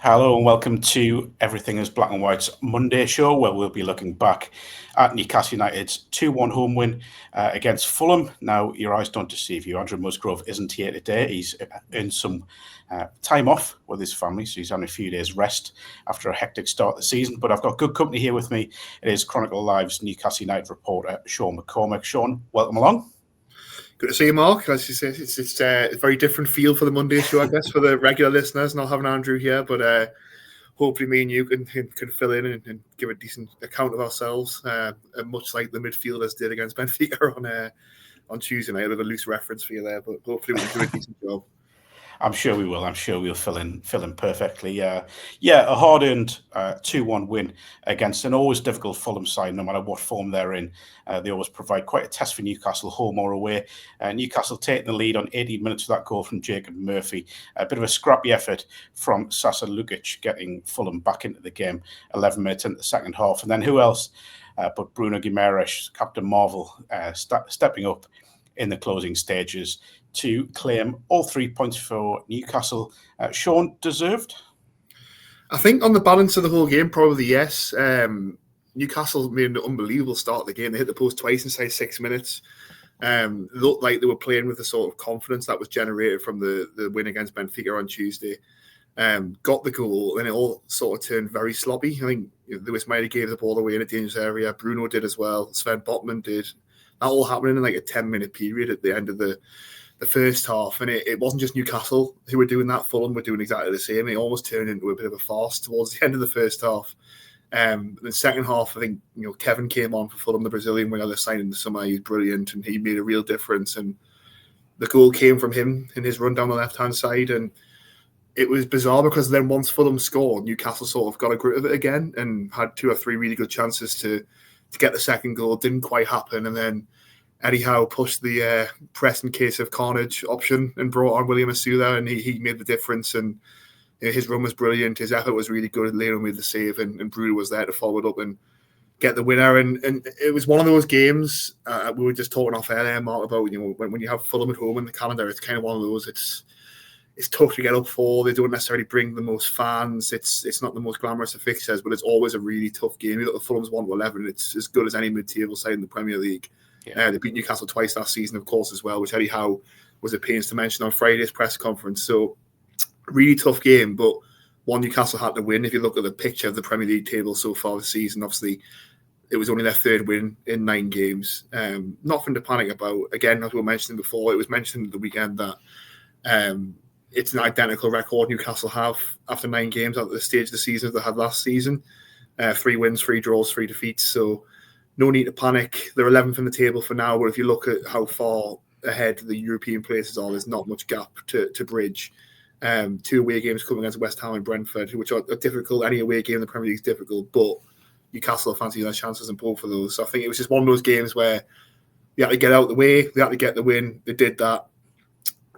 Hello and welcome to Everything is Black and White's Monday show, where we'll be looking back at Newcastle United's 2-1 home win against Fulham. Now, your eyes don't deceive you. Andrew Musgrove isn't here today. He's earned some time off with his family, so he's on a few days rest after a hectic start of the season. But I've got good company here with me. It is ChronicleLive's Newcastle United reporter, Sean McCormick. Sean, welcome along. Good to see you, Mark. As you say, it's a very different feel for the Monday show, I guess, for the regular listeners, not having Andrew here. But hopefully me and you can fill in and give a decent account of ourselves, much like the midfielders did against Benfica on Tuesday night. A little loose reference for you there, but hopefully we can do a decent job. I'm sure we will. I'm sure we'll fill in perfectly. A hard-earned 2-1 win against an always difficult Fulham side, no matter what form they're in. They always provide quite a test for Newcastle, home or away. Newcastle taking the lead on 18 minutes with that goal from Jacob Murphy. A bit of a scrappy effort from Sasa Lukic, getting Fulham back into the game 11 minutes into the second half. And then who else but Bruno Guimarães, Captain Marvel, stepping up in the closing stages to claim all 3 points for Newcastle. Sean, deserved? I think on the balance of the whole game, probably yes. Newcastle made an unbelievable start of the game. They hit the post twice inside 6 minutes. Looked like they were playing with the sort of confidence that was generated from the win against Benfica on Tuesday. Got the goal, and it all sort of turned very sloppy. I think Lewis Meyer gave the ball away in a dangerous area. Bruno did as well. Sven Botman did. That all happening in like a 10-minute period at the end of the first half, and it wasn't just Newcastle who were doing that. Fulham were doing exactly the same. It almost turned into a bit of a farce towards the end of the first half. The second half, I think Kevin came on for Fulham, the Brazilian winger they signed in the summer. He's brilliant, and he made a real difference. And the goal came from him in his run down the left-hand side, and it was bizarre because then once Fulham scored, Newcastle sort of got a grip of it again and had 2 or 3 really good chances to get the second goal. Didn't quite happen, and then Eddie Howe pushed the press in case of carnage option and brought on William Asuda, and he made the difference. And his run was brilliant. His effort was really good. Leno made the save, and Bruno was there to follow it up and get the winner. And it was one of those games we were just talking off air there, Mark, about when you have Fulham at home in the calendar, it's kind of one of those. It's tough to get up for. They don't necessarily bring the most fans. It's not the most glamorous of fixtures, but it's always a really tough game. You look at Fulham's 1-11. It's as good as any mid-table side in the Premier League. Yeah. They beat Newcastle twice last season, of course, as well, which Eddie Howe was at pains to mention on Friday's press conference. So, really tough game, but one Newcastle had to win. If you look at the picture of the Premier League table so far this season, obviously, it was only their 3rd win in 9 games. Nothing to panic about. Again, as we were mentioning before, it was mentioned at the weekend that it's an identical record Newcastle have after 9 games at the stage of the season as they had last season. 3 wins, 3 draws, 3 defeats. So, no need to panic. They're 11th in the table for now, but if you look at how far ahead the European places are, there's not much gap to bridge. 2 away games coming against West Ham and Brentford, which are difficult. Any away game in the Premier League is difficult, but Newcastle fancy their chances in both of those. So I think it was just one of those games where they had to get out of the way. They had to get the win. They did that.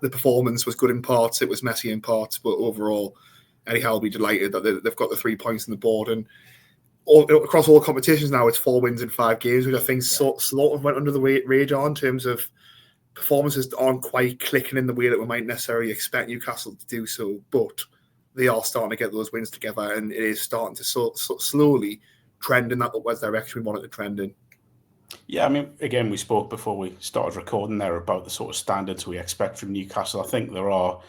The performance was good in parts. It was messy in parts, but overall, Eddie Howe will be delighted that they've got the 3 points on the board. And across all competitions now, it's 4 wins in 5 games, which I think sort of went under the radar in terms of performances aren't quite clicking in the way that we might necessarily expect Newcastle to do so, but they are starting to get those wins together, and it is starting to slowly trend in that upwards direction we want it to trend in. Yeah, I mean, again, we spoke before we started recording there about the sort of standards we expect from Newcastle. I think there are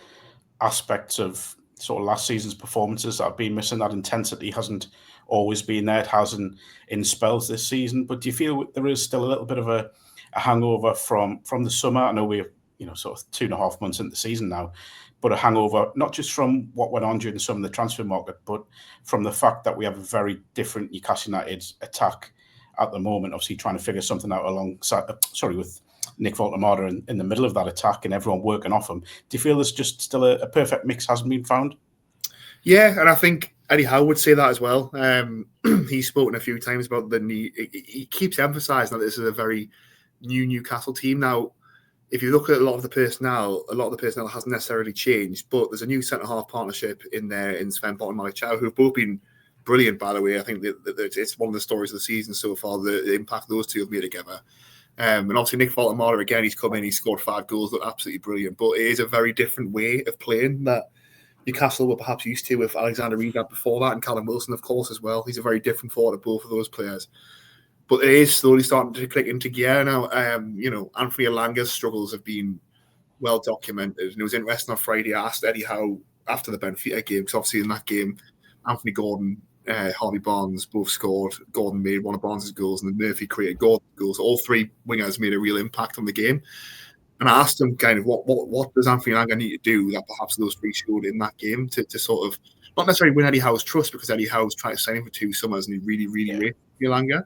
aspects of sort of last season's performances that have been missing. That intensity hasn't always been there. It hasn't in spells this season. But do you feel there is still a little bit of a hangover from the summer? I know we're sort of 2.5 months into the season now, but a hangover not just from what went on during the summer in the transfer market, but from the fact that we have a very different Newcastle United attack at the moment. Obviously, trying to figure something out with Nick Voltemade in the middle of that attack and everyone working off him. Do you feel there's just still a perfect mix hasn't been found? Yeah, and I think Eddie Howe would say that as well. He's spoken a few times about the need. He keeps emphasising that this is a very new Newcastle team. Now, if you look at a lot of the personnel hasn't necessarily changed, but there's a new centre-half partnership in there in Sven Botman and Malick Thiaw, who've both been brilliant, by the way. I think that it's one of the stories of the season so far, the impact those two have made together. And obviously Nick Voltemade, again, he's come in, he's scored 5 goals, look absolutely brilliant. But it is a very different way of playing that Newcastle were perhaps used to with Alexander Isak before that, and Callum Wilson, of course, as well. He's a very different forward to both of those players. But it is slowly starting to click into gear now. Anthony Elanga's struggles have been well documented. And it was interesting on Friday. I asked Eddie Howe after the Benfica game, because obviously in that game, Anthony Gordon, Harvey Barnes both scored. Gordon made one of Barnes' goals, and then Murphy created Gordon's goals. All three wingers made a real impact on the game. And I asked him kind of what does Anthony Elanga need to do that perhaps those three showed in that game to sort of not necessarily win Eddie Howe's trust, because Eddie Howe's tried to sign him for 2 summers and he really rated Elanga.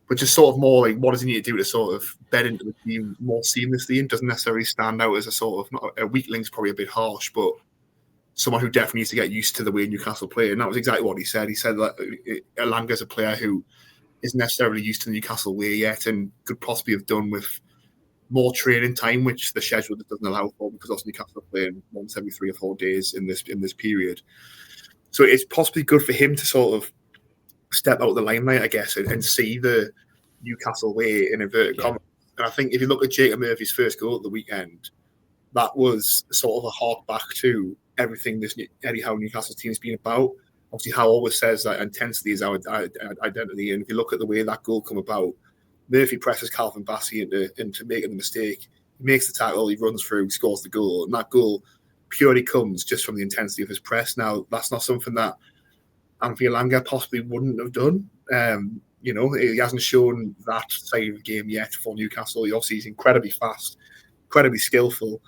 But just sort of more like, what does he need to do to sort of bed into the team more seamlessly, and doesn't necessarily stand out as a sort of, not a weakling's probably a bit harsh, but someone who definitely needs to get used to the way Newcastle play. And that was exactly what he said. He said that Elanga's a player who isn't necessarily used to the Newcastle way yet, and could possibly have done with more training time, which the schedule doesn't allow for, because also Newcastle are playing once every 3 or 4 days in this period. So it's possibly good for him to sort of step out of the limelight, I guess, and see the Newcastle way in inverted commas. And I think if you look at Jacob Murphy's first goal at the weekend, that was sort of a hark back to everything this Eddie Howe Newcastle team has been about. Obviously, Howe always says that intensity is our identity. And if you look at the way that goal come about, Murphy presses Calvin Bassey into making the mistake. He makes the tackle, he runs through, scores the goal. And that goal purely comes just from the intensity of his press. Now, that's not something that Anthony Elanga possibly wouldn't have done. He hasn't shown that side of the game yet for Newcastle. He obviously is incredibly fast, incredibly skillful.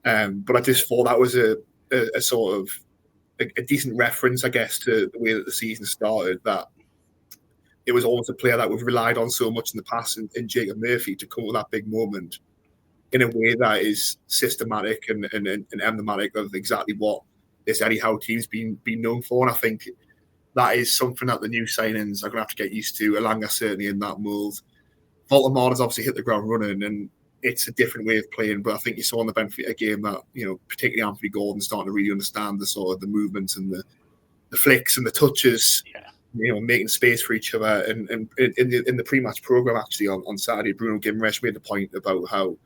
But I just thought that was a sort of a decent reference, I guess, to the way that the season started, that it was almost a player that we've relied on so much in the past in Jacob Murphy to come up with that big moment in a way that is systematic and emblematic of exactly what this Eddie Howe team's been known for. And I think that is something that the new signings are going to have to get used to. Elanga certainly in that mould. Voldemort has obviously hit the ground running, and it's a different way of playing. But I think you saw in the Benfica game that, particularly Anthony Gordon starting to really understand the sort of the movements and the flicks and the touches. Making space for each other. And in the pre-match program, actually, on Saturday, Bruno Guimarães made the point about how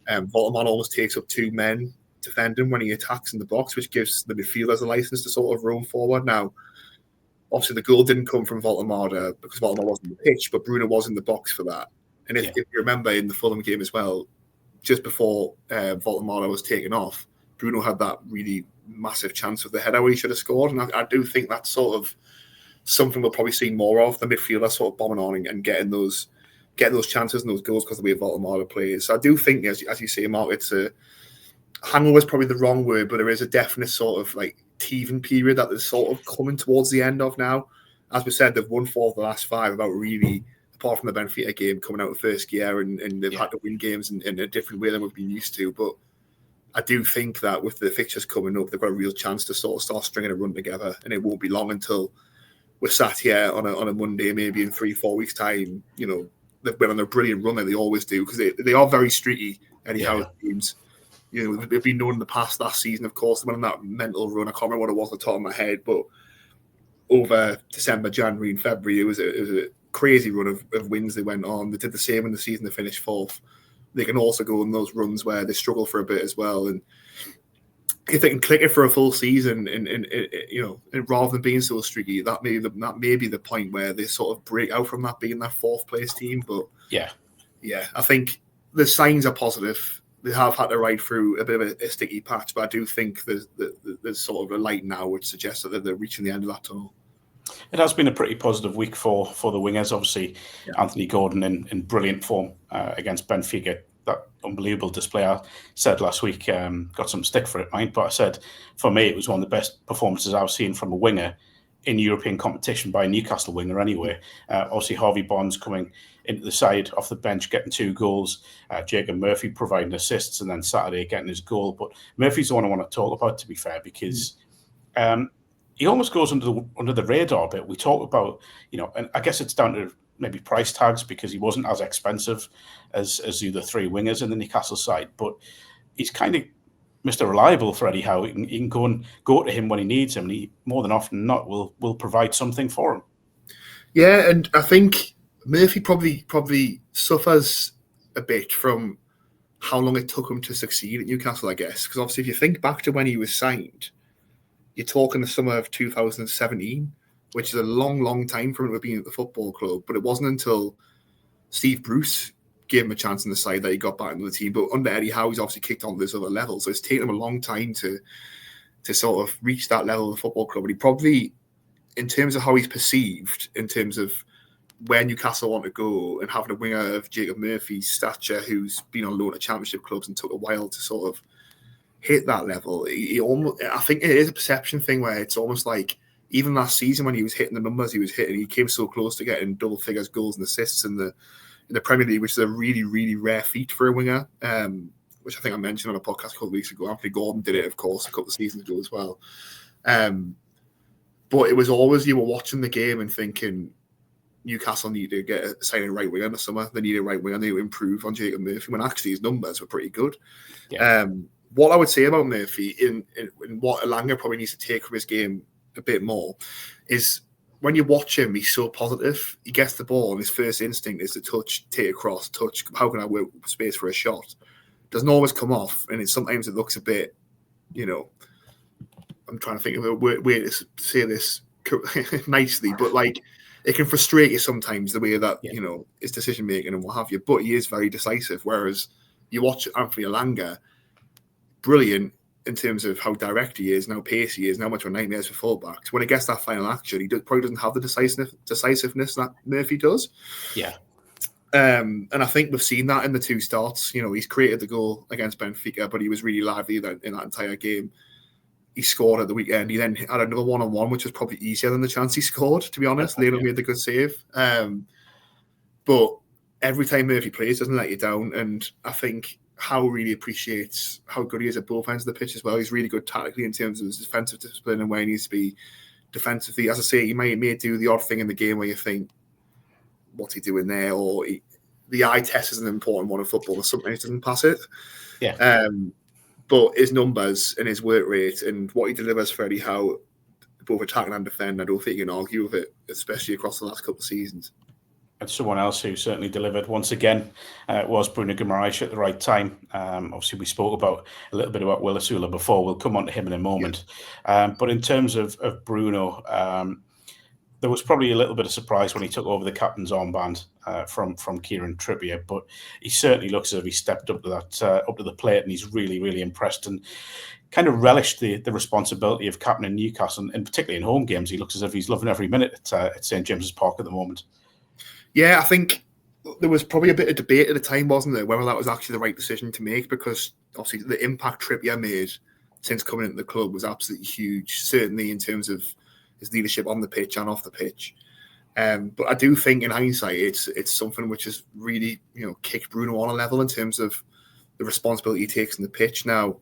Voldemort almost takes up 2 men defending when he attacks in the box, which gives the midfielders a license to sort of roam forward. Now, obviously, the goal didn't come from Voldemort because Voldemort wasn't in the pitch, but Bruno was in the box for that. And if you remember in the Fulham game as well, just before Voldemort was taken off, Bruno had that really massive chance with the header where he should have scored. And I do think that's sort of something we'll probably see more of, the midfielder sort of bombing on and getting those chances and those goals because of the way Voldemort plays. So I do think, as you say, Mark, it's a hangover is probably the wrong word, but there is a definite sort of like teething period that is sort of coming towards the end of now. As we said, they've won 4 of the last 5 without really, apart from the Benfica game coming out of first gear, and they've had to win games in a different way than we've been used to. But I do think that with the fixtures coming up, they've got a real chance to sort of start stringing a run together, and it won't be long until we're sat here on a Monday, maybe in 3-4 weeks' time. They've been on a brilliant run, like they always do, because they are very streaky, Eddie Howe teams. They've been known in the past. Last season, of course, they went on that mental run. I can't remember what it was off the top of my head, but over December, January, and February, it was a crazy run of wins they went on. They did the same in the season. They finished 4th. They can also go on those runs where they struggle for a bit as well. And if they can click it for a full season, and rather than being so streaky, that may be the point where they sort of break out from that being that 4th place team. But I think the signs are positive. They have had to ride through a bit of a sticky patch, but I do think there's sort of a light now which suggests that they're reaching the end of that tunnel. It has been a pretty positive week for the wingers. Obviously, Anthony Gordon in brilliant form against Benfica. That unbelievable display, I said last week, got some stick for it, mind. But I said, for me, it was one of the best performances I've seen from a winger in European competition by a Newcastle winger anyway. Obviously, Harvey Barnes coming into the side off the bench, getting 2 goals. Jacob Murphy providing assists, and then Saturday getting his goal. But Murphy's the one I want to talk about, to be fair, because he almost goes under the radar a bit. We talk about, and I guess it's down to maybe price tags because he wasn't as expensive as the other 3 wingers in the Newcastle side. But he's kind of Mr. Reliable for Eddie Howe. He can go to him when he needs him, and he more than often than not will provide something for him. Yeah, and I think Murphy probably suffers a bit from how long it took him to succeed at Newcastle, I guess. Because obviously, if you think back to when he was signed, you're talking the summer of 2017, which is a long, long time from it being at the football club. But it wasn't until Steve Bruce gave him a chance in the side that he got back into the team. But under Eddie Howe, he's obviously kicked on to this other level. So it's taken him a long time to sort of reach that level of the football club. And he probably, in terms of how he's perceived, in terms of where Newcastle want to go, and having a winger of Jacob Murphy's stature who's been on loan at championship clubs and took a while to sort of hit that level, I think it is a perception thing where it's almost like even last season when he was hitting the numbers he came so close to getting double figures goals and assists in the Premier League, which is a really, really rare feat for a winger, which I think I mentioned on a podcast a couple of weeks ago. Anthony Gordon did it, of course, a couple of seasons ago as well. But it was always, you were watching the game and thinking, Newcastle need to get a signing right winger in the summer. They need a right winger. They need to improve on Jacob Murphy, when actually his numbers were pretty good. Yeah. What I would say about Murphy, in what Elanga probably needs to take from his game a bit more, is when you watch him, he's so positive. He gets the ball and his first instinct is to touch, take across, touch. How can I work space for a shot? Doesn't always come off, and sometimes it looks a bit, I'm trying to think of a way to say this nicely, but like, it can frustrate you sometimes the way that, his decision making and what have you, but he is very decisive. Whereas you watch Anthony Elanga, brilliant in terms of how direct he is and how pacey he is and how much of a nightmare for fullbacks. When he gets that final action, he probably doesn't have the decisiveness that Murphy does. Yeah. And I think we've seen that in the two starts. He's created the goal against Benfica, but he was really lively in that entire game. He scored at the weekend. He then had another one-on-one, which was probably easier than the chance he scored, to be honest. Leno made the good save. But every time Murphy plays, doesn't let you down. And I think Howe really appreciates how good he is at both ends of the pitch as well. He's really good tactically in terms of his defensive discipline and where he needs to be defensively. As I say, he may do the odd thing in the game where you think, what's he doing there? Or the eye test is an important one in football, and sometimes he doesn't pass it. Yeah. But his numbers and his work rate and what he delivers for Eddie Howe, both attacking and defending, I don't think you can argue with it, especially across the last couple of seasons. And someone else who certainly delivered once again was Bruno Guimarães at the right time. Obviously, we spoke about a little bit about Willis Ula before. We'll come on to him in a moment. Yeah. But in terms of Bruno, there was probably a little bit of surprise when he took over the captain's armband from Kieran Trippier, but he certainly looks as if he stepped up to the plate, and he's really, really impressed and kind of relished the responsibility of captaining Newcastle, and particularly in home games. He looks as if he's loving every minute at St James's Park at the moment. Yeah, I think there was probably a bit of debate at the time, wasn't there, whether that was actually the right decision to make, because obviously the impact Trippier made since coming into the club was absolutely huge, certainly in terms of his leadership on the pitch and off the pitch. But I do think in hindsight, it's something which has really, kicked Bruno on a level in terms of the responsibility he takes on the pitch. Now,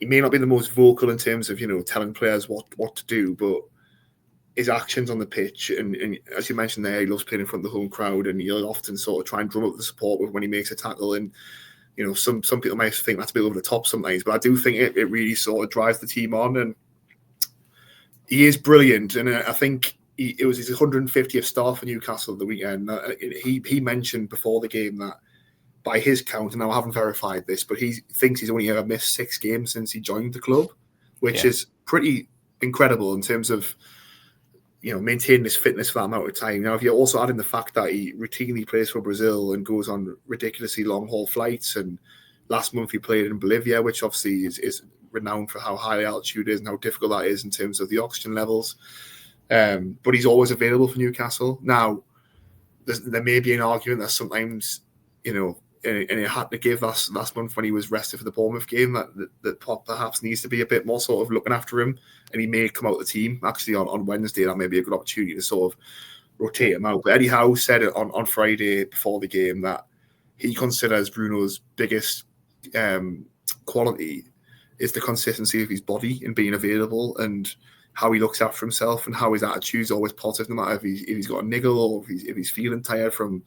he may not be the most vocal in terms of, telling players what to do, but his actions on the pitch, and as you mentioned there, he loves playing in front of the home crowd, and he'll often sort of try and drum up the support when he makes a tackle. And, some people might think that's a bit over the top sometimes, but I do think it really sort of drives the team on, and he is brilliant. And I think it was his 150th start for Newcastle at the weekend. He mentioned before the game that by his count, and I haven't verified this, but he thinks he's only ever missed 6 games since he joined the club, which is pretty incredible in terms of, maintaining his fitness for that amount of time. Now, if you also add in the fact that he routinely plays for Brazil and goes on ridiculously long-haul flights, and last month he played in Bolivia, which obviously is renowned for how high the altitude is and how difficult that is in terms of the oxygen levels. But he's always available for Newcastle. Now, there may be an argument that sometimes, and it had to give last month when he was rested for the Bournemouth game, that perhaps needs to be a bit more sort of looking after him, and he may come out of the team actually on Wednesday. That may be a good opportunity to sort of rotate him out. But Eddie Howe said it on Friday before the game that he considers Bruno's biggest quality is the consistency of his body and being available, and how he looks after himself, and how his attitude is always positive, no matter if he's got a niggle or if he's feeling tired from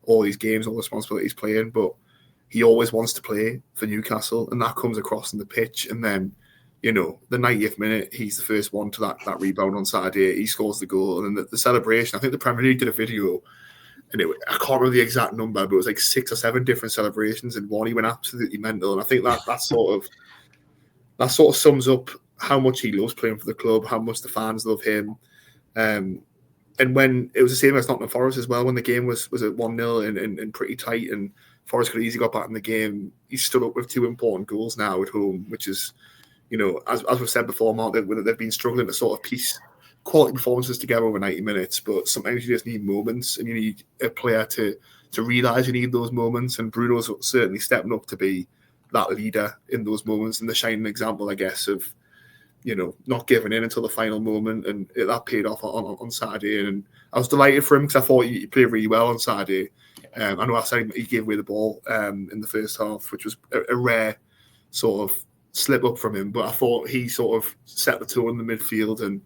all these games, all the responsibilities playing. But he always wants to play for Newcastle, and that comes across in the pitch. And then, the 90th minute, he's the first one to that rebound on Saturday. He scores the goal, and then the celebration. I think the Premier League did a video, and I can't remember the exact number, but it was like 6 or 7 different celebrations in one. He went absolutely mental, and I think that sort of sums up how much he loves playing for the club, how much the fans love him. And when it was the same as Nottingham Forest as well, when the game was at 1-0 and pretty tight, and Forest could easily got back in the game, he stood up with 2 important goals now at home, which is, as we've said before, Mark, they've been struggling to sort of piece quality performances together over 90 minutes, but sometimes you just need moments, and you need a player to realise you need those moments, and Bruno's certainly stepping up to be that leader in those moments, and the shining example, I guess, of not giving in until the final moment, and that paid off on Saturday. And I was delighted for him because I thought he played really well on Saturday. I know I said he gave away the ball in the first half, which was a rare sort of slip up from him, but I thought he sort of set the tone in the midfield, and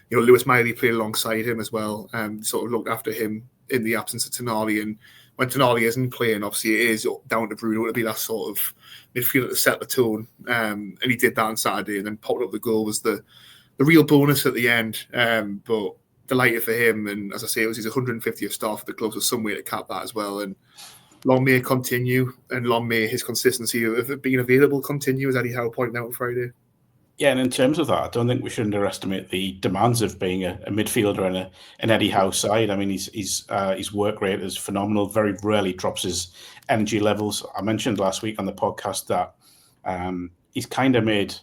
Lewis Miley played alongside him as well, and sort of looked after him in the absence of Tonali. And when Tonali isn't playing, obviously it is down to Bruno to be that sort of midfielder to set the tone. And he did that on Saturday, and then popping up the goal was the real bonus at the end. But delighted for him, and as I say, it was his 150th start for the club, so some way to cap that as well. And long may it continue, and long may his consistency of it being available continue, as Eddie Howe pointed out on Friday. Yeah, and in terms of that, I don't think we should underestimate the demands of being a midfielder in an Eddie Howe side. I mean, his work rate is phenomenal. Very rarely drops his energy levels. I mentioned last week on the podcast that he's kind of made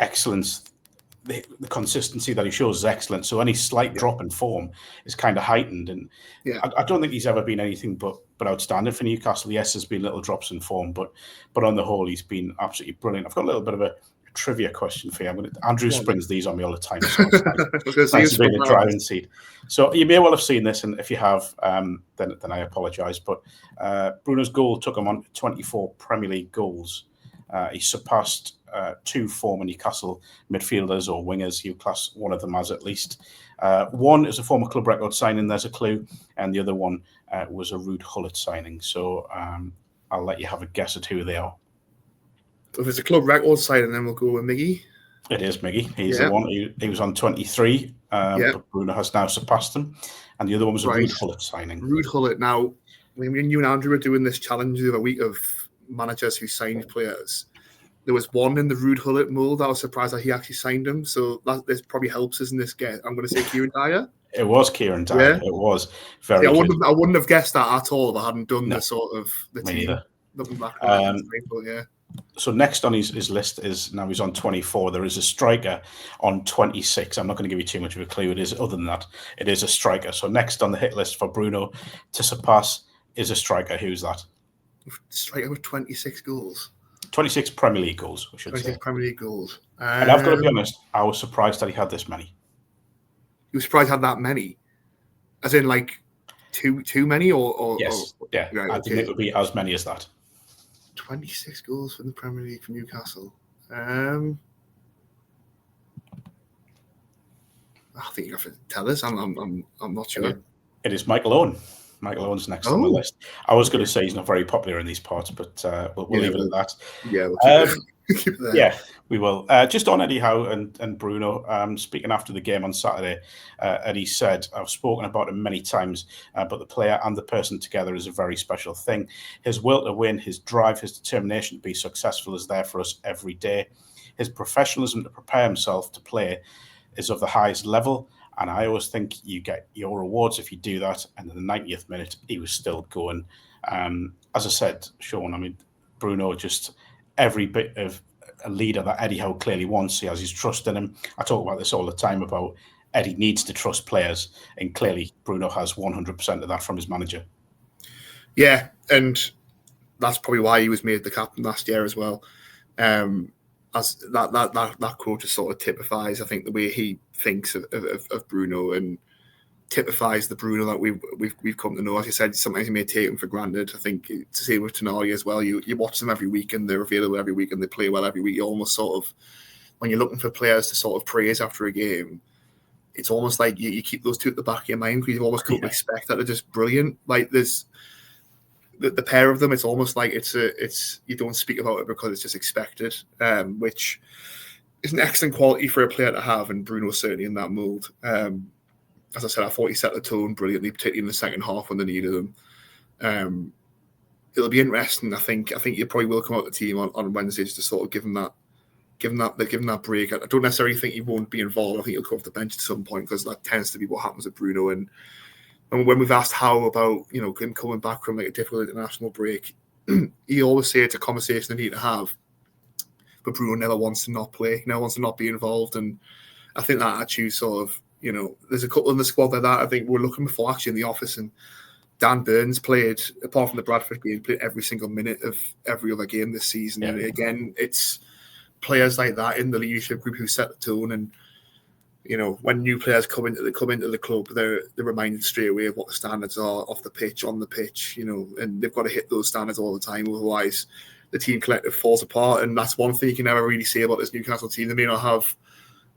excellence. The consistency that he shows is excellent. So any slight drop in form is kind of heightened. And I don't think he's ever been anything but outstanding for Newcastle. Yes, there's been little drops in form, but on the whole, he's been absolutely brilliant. I've got a little bit of a trivia question for you. Andrew springs these on me all the time. So it's nice to be in the driving seat. So you may well have seen this, and if you have, then I apologise. But Bruno's goal took him on 24 Premier League goals. He surpassed 2 former Newcastle midfielders or wingers. You class one of them as at least. One is a former club record signing, there's a clue, and the other one was a Ruud Gullit signing. So I'll let you have a guess at who they are. If it's a club record signing, then we'll go with Miggy. It is Miggy. He's the one. He was on 23, but Bruno has now surpassed him. And the other one was a Ruud Gullit signing. Ruud Gullit. Now, when you and Andrew were doing this challenge the other week of managers who signed players, there was one in the Ruud Gullit mould. I was surprised that he actually signed him. So this probably helps us in this get. I'm going to say Kieran Dyer. It was Kieran Dyer. It was very good. I wouldn't have guessed that at all if I hadn't done the sort of the Me team. neither. Looking back So next on his list is, now he's on 24. There is a striker on 26. I'm not going to give you too much of a clue. It is, other than that, it is a striker. So next on the hit list for Bruno to surpass is a striker. Who's that? Striker with 26 goals. 26 Premier League goals, I should 26 say. Premier League goals. And I've got to be honest, I was surprised that he had this many. You were surprised he had that many? As in, like, too many? Or yes, yeah. Right, I think it would be as many as that. 26 goals for the Premier League for Newcastle. I think you have to tell us. I'm not sure. It is Michael Owen. Michael Owen's next on the list. I was going to say he's not very popular in these parts, but we'll leave it at that. Yeah, we'll keep it there. Yeah, we will. Just on Eddie Howe and Bruno, speaking after the game on Saturday, Eddie said, I've spoken about him many times, but the player and the person together is a very special thing. His will to win, his drive, his determination to be successful is there for us every day. His professionalism to prepare himself to play is of the highest level. And I always think you get your rewards if you do that. And in the 90th minute, he was still going. As I said, Sean, I mean, Bruno, just every bit of a leader that Eddie Howe clearly wants. He has his trust in him. I talk about this all the time about Eddie needs to trust players. And clearly, Bruno has 100% of that from his manager. Yeah, and that's probably why he was made the captain last year as well. As that quote just sort of typifies, I think, the way he thinks of Bruno, and typifies the Bruno that we've come to know. As you said, sometimes you may take him for granted. I think it's the same with Tonali as well. You watch them every week, and they're available every week, and they play well every week. You almost sort of, when you're looking for players to sort of praise after a game, it's almost like you keep those two at the back of your mind, because you've almost come to expect that they're just brilliant. Like there's the pair of them, it's almost like it's you don't speak about it because it's just expected, which is an excellent quality for a player to have, and Bruno's certainly in that mould. As I said, I thought he set the tone brilliantly, particularly in the second half when they needed him. It'll be interesting. I think you probably will come out the team on Wednesday just to sort of give him that given that break. I don't necessarily think he won't be involved. I think he'll come off the bench at some point because that tends to be what happens with Bruno. And when we've asked how about him coming back from like a difficult international break, he always said it's a conversation they need to have. But Bruno never wants to not play, never wants to not be involved. And I think that attitude sort of, there's a couple in the squad like that. I think we're looking before actually in the office, and Dan Burns played, apart from the Bradford game, played every single minute of every other game this season. Yeah. And again, it's players like that in the leadership group who set the tone. And when new players come into the club, they're reminded straight away of what the standards are off the pitch, on the pitch. And they've got to hit those standards all the time. Otherwise, the team collective falls apart. And that's one thing you can never really say about this Newcastle team. They may not have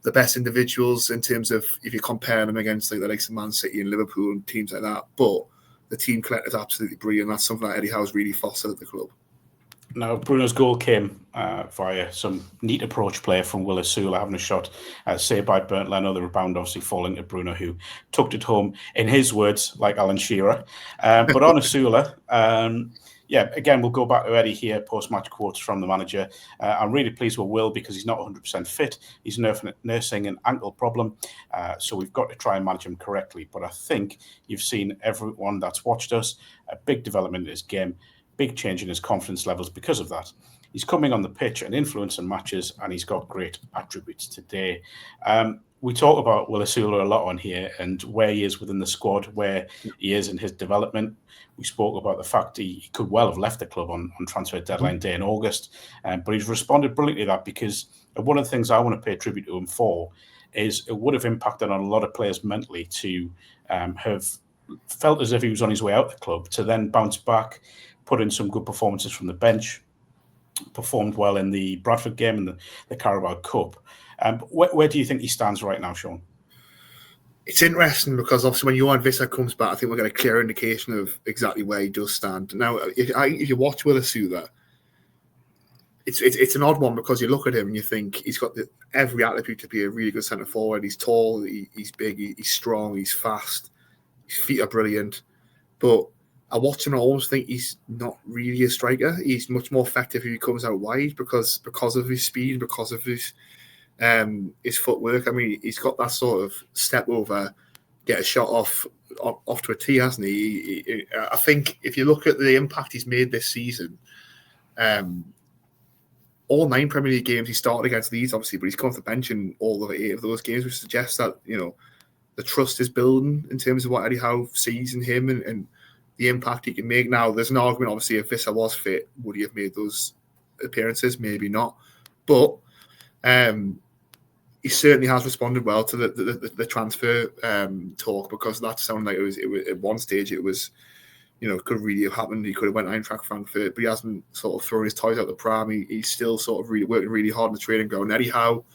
the best individuals in terms of if you compare them against like the likes of Man City and Liverpool and teams like that, but the team collective is absolutely brilliant. That's something that Eddie Howe's really fostered at the club. Now, Bruno's goal came via some neat approach play from Will Asula having a shot saved by Bernd Leno. The rebound obviously falling to Bruno, who tucked it home, in his words, like Alan Shearer. But on Asula, again, we'll go back to Eddie here, post-match quotes from the manager. I'm really pleased with Will because he's not 100% fit. He's nursing an ankle problem, so we've got to try and manage him correctly. But I think you've seen everyone that's watched us, a big development in his game, big change in his confidence levels because of that. He's coming on the pitch and influencing matches, and he's got great attributes today. We talk about Will Asula a lot on here and where he is within the squad, where he is in his development. We spoke about the fact he could well have left the club on transfer deadline day in August, but he's responded brilliantly to that because one of the things I want to pay tribute to him for is it would have impacted on a lot of players mentally to have felt as if he was on his way out the club, to then bounce back, put in some good performances from the bench, performed well in the Bradford game and the Carabao Cup. Where do you think he stands right now, Sean? It's interesting because obviously when Johan Visser comes back, I think we'll get a clear indication of exactly where he does stand. Now, if you watch Will Asula, it's an odd one because you look at him and you think he's got every attribute to be a really good centre forward. He's tall, he's big, he's strong, he's fast, his feet are brilliant. But I watch him and I almost think he's not really a striker. He's much more effective if he comes out wide because of his speed, because of his footwork. I mean, he's got that sort of step over, get a shot off to a tee, hasn't he? I think if you look at the impact he's made this season, all 9 Premier League games he started against Leeds, obviously, but he's come off the bench in all of 8 of those games, which suggests that the trust is building in terms of what Eddie Howe sees in him and the impact he can make. Now, there's an argument, obviously, if Visser was fit, would he have made those appearances? Maybe not. But he certainly has responded well to the transfer talk because that sounded like it was at one stage it was, could really have happened. He could have went Eintracht Frankfurt, but he hasn't sort of thrown his toys out the pram. He's still sort of really working really hard on the training ground. Eddie Howe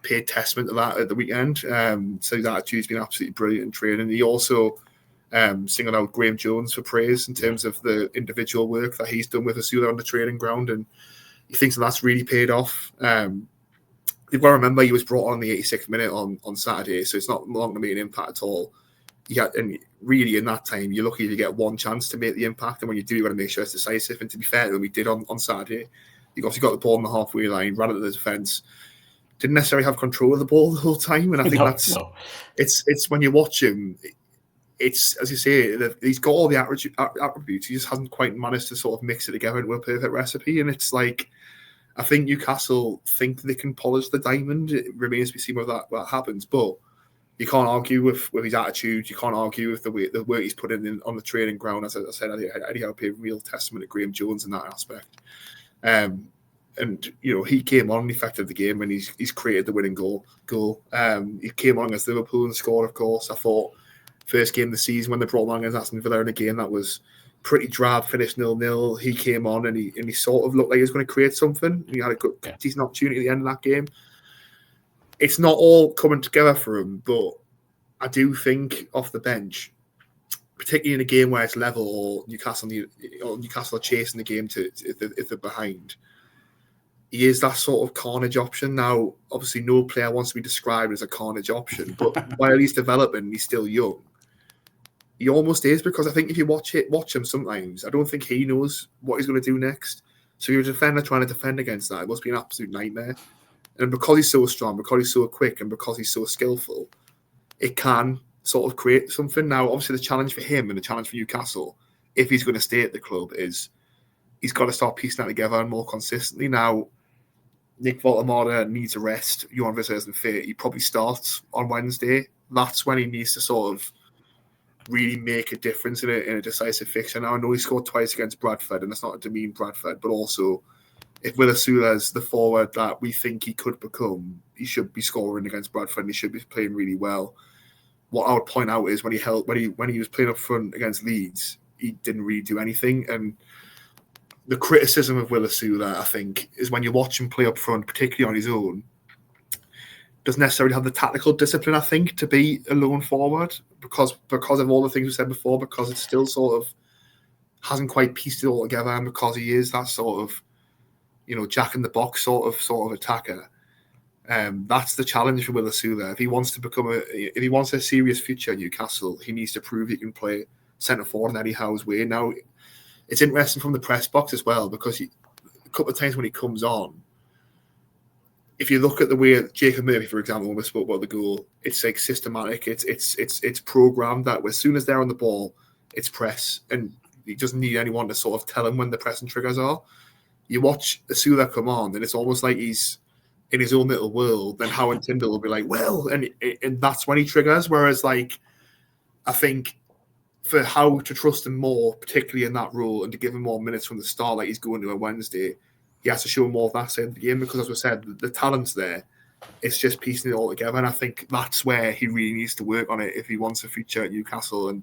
paid testament to that at the weekend. So his attitude's been absolutely brilliant in training. He also singled out Graham Jones for praise in terms of the individual work that he's done with Asula on the training ground, and he thinks that's really paid off. You've got to remember he was brought on the 86th minute on Saturday, so it's not long to make an impact at all. And really in that time, you're lucky if you get one chance to make the impact, and when you do, you've got to make sure it's decisive. And to be fair to him, we did on Saturday. He obviously got the ball on the halfway line, ran into the defence, didn't necessarily have control of the ball the whole time, and I think it's when you watch him, it's, as you say, he's got all the attributes. He just hasn't quite managed to sort of mix it together into a perfect recipe. And it's like, I think Newcastle think they can polish the diamond. It remains to be seen whether that happens. But you can't argue with his attitude. You can't argue with the work he's put in on the training ground. As I said, Eddie Howe paid real testament to Graham Jones in that aspect. And he came on and affected the game, and he's created the winning goal. He came on against Liverpool and scored, of course. I thought first game of the season when they brought him on against Aston Villa in a game that was pretty drab, finished 0-0. He came on and he sort of looked like he was going to create something. He had a good, decent opportunity at the end of that game. It's not all coming together for him, but I do think off the bench, particularly in a game where it's level or Newcastle are chasing the game if they're behind, he is that sort of carnage option. Now, obviously, no player wants to be described as a carnage option, but while he's developing, he's still young. He almost is, because I think if you watch him sometimes, I don't think he knows what he's going to do next. So you're a defender trying to defend against that. It must be an absolute nightmare. And because he's so strong, because he's so quick, and because he's so skillful, it can sort of create something. Now, obviously, the challenge for him and the challenge for Newcastle, if he's going to stay at the club, is he's got to start piecing that together more consistently. Now, Nick Voltemada needs a rest. Johan Visser isn't fit. He probably starts on Wednesday. That's when he needs to sort of really make a difference in a decisive fixture. Now, I know he scored twice against Bradford, and that's not to demean Bradford, but also if Willisula's the forward that we think he could become, he should be scoring against Bradford, and he should be playing really well. What I would point out is when he was playing up front against Leeds, he didn't really do anything. And the criticism of Willisula, I think, is when you watch him play up front, particularly on his own, doesn't necessarily have the tactical discipline, I think, to be a lone forward because of all the things we said before, because it still sort of hasn't quite pieced it all together, and because he is that sort of, jack in the box sort of attacker. That's the challenge for Willisula. If he wants a serious future at Newcastle, he needs to prove he can play centre forward in Eddie Howe's way. Now, it's interesting from the press box as well, because a couple of times when he comes on, if you look at the way Jacob Murphy, for example, when we spoke about the goal, it's like systematic. It's programmed that as soon as they're on the ball, it's press, and he doesn't need anyone to sort of tell him when the pressing triggers are. You watch Asula come on, and it's almost like he's in his own little world. Then Howe and Tyndall will be like, well, and that's when he triggers. Whereas, like, I think for Howe to trust him more, particularly in that role, and to give him more minutes from the start, like he's going to a Wednesday, he has to show more of that side of the game, because, as we said, the talent's there. It's just piecing it all together, and I think that's where he really needs to work on it if he wants a future at Newcastle. And